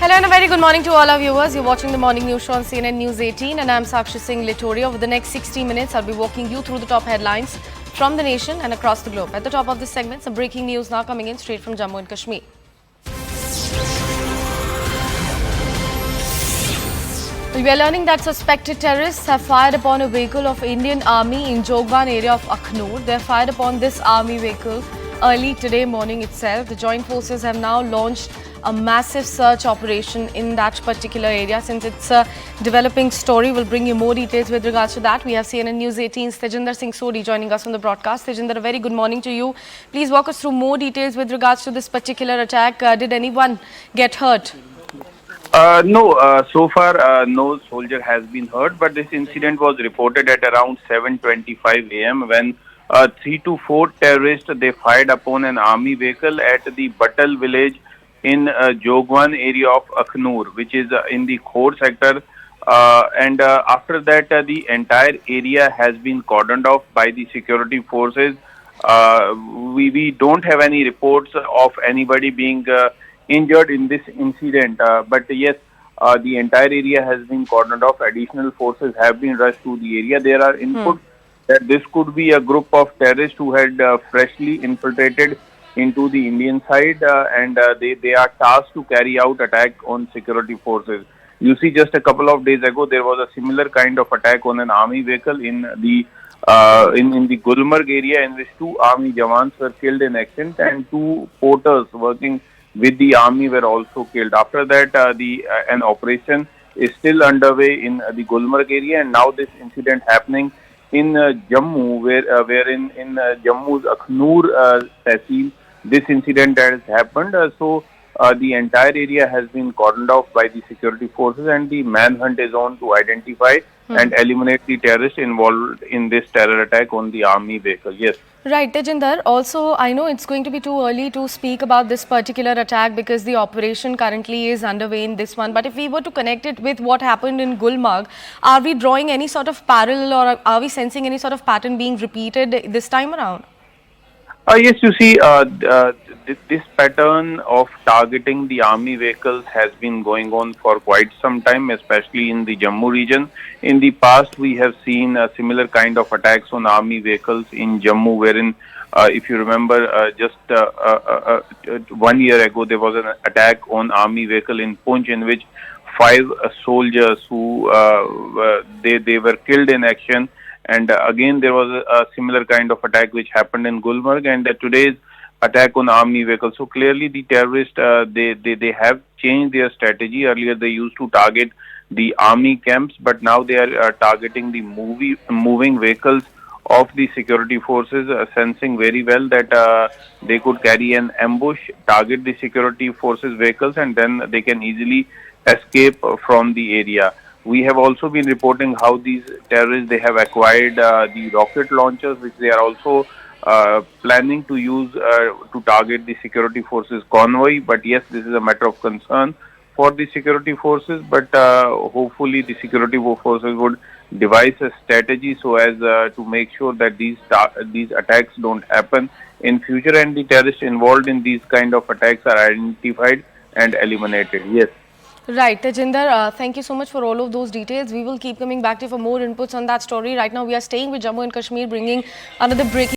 Hello and a very good morning to all our viewers. You're watching the morning news show on CNN News 18 and I'm Sakshi Singh Litoria. Over the next 60 minutes, I'll be walking you through the top headlines from the nation and across the globe. At the top of this segment, some breaking news now coming in straight from Jammu and Kashmir. We are learning that suspected terrorists have fired upon a vehicle of Indian Army in Jogwan area of Akhnoor. They have fired upon this army vehicle early today morning itself. The joint forces have now launched a massive search operation in that particular area. Since it's a developing story, we'll bring you more details with regards to that. We have CNN News 18's Tejinder Singh Sodi joining us on the broadcast. Tejinder, a very good morning to you. Please walk us through more details with regards to this particular attack. Did anyone get hurt? No, so far no soldier has been hurt, but this incident was reported at around 7:25 a.m. when 3 to 4 terrorists they fired upon an army vehicle at the Batal village in Jogwan area of Akhnoor, which is in the Khor sector. And after that, the entire area has been cordoned off by the security forces. We don't have any reports of anybody being injured in this incident, but yes, the entire area has been cordoned off. Additional forces have been rushed to the area. There are inputs that this could be a group of terrorists who had freshly infiltrated into the Indian side, and they are tasked to carry out attack on security forces. You see, just a couple of days ago, there was a similar kind of attack on an army vehicle in the Gulmarg area, in which 2 army jawans were killed in action, and 2 porters working with the army were also killed. After that, an operation is still underway in the Gulmarg area, and now this incident happening in Jammu, where in Jammu's Akhnoor tehsil, this incident has happened. So the entire area has been cordoned off by the security forces, and the manhunt is on to identify and eliminate the terrorists involved in this terror attack on the army vehicle. Yes. Right, Tejinder. Also, I know it's going to be too early to speak about this particular attack because the operation currently is underway in this one. But if we were to connect it with what happened in Gulmarg, are we drawing any sort of parallel, or are we sensing any sort of pattern being repeated this time around? Yes, you see, this pattern of targeting the army vehicles has been going on for quite some time, especially in the Jammu region. In the past, we have seen similar kind of attacks on army vehicles in Jammu, wherein, if you remember, just 1 year ago, there was an attack on army vehicle in Poonch, in which 5 soldiers who they were killed in action. And again, there was a similar kind of attack which happened in Gulmarg, and today's attack on army vehicles. So clearly, the terrorists they have changed their strategy. Earlier, they used to target the army camps, but now they are targeting the moving vehicles of the security forces, sensing very well that they could carry an ambush, target the security forces vehicles, and then they can easily escape from the area. We have also been reporting how these terrorists, they have acquired the rocket launchers, which they are also planning to use to target the security forces convoy. But yes, this is a matter of concern for the security forces, but hopefully the security forces would devise a strategy so as to make sure that these attacks don't happen in future, and the terrorists involved in these kind of attacks are identified and eliminated. Yes. Right, Tejinder, thank you so much for all of those details. We will keep coming back to you for more inputs on that story. Right now, we are staying with Jammu and Kashmir, bringing another breaking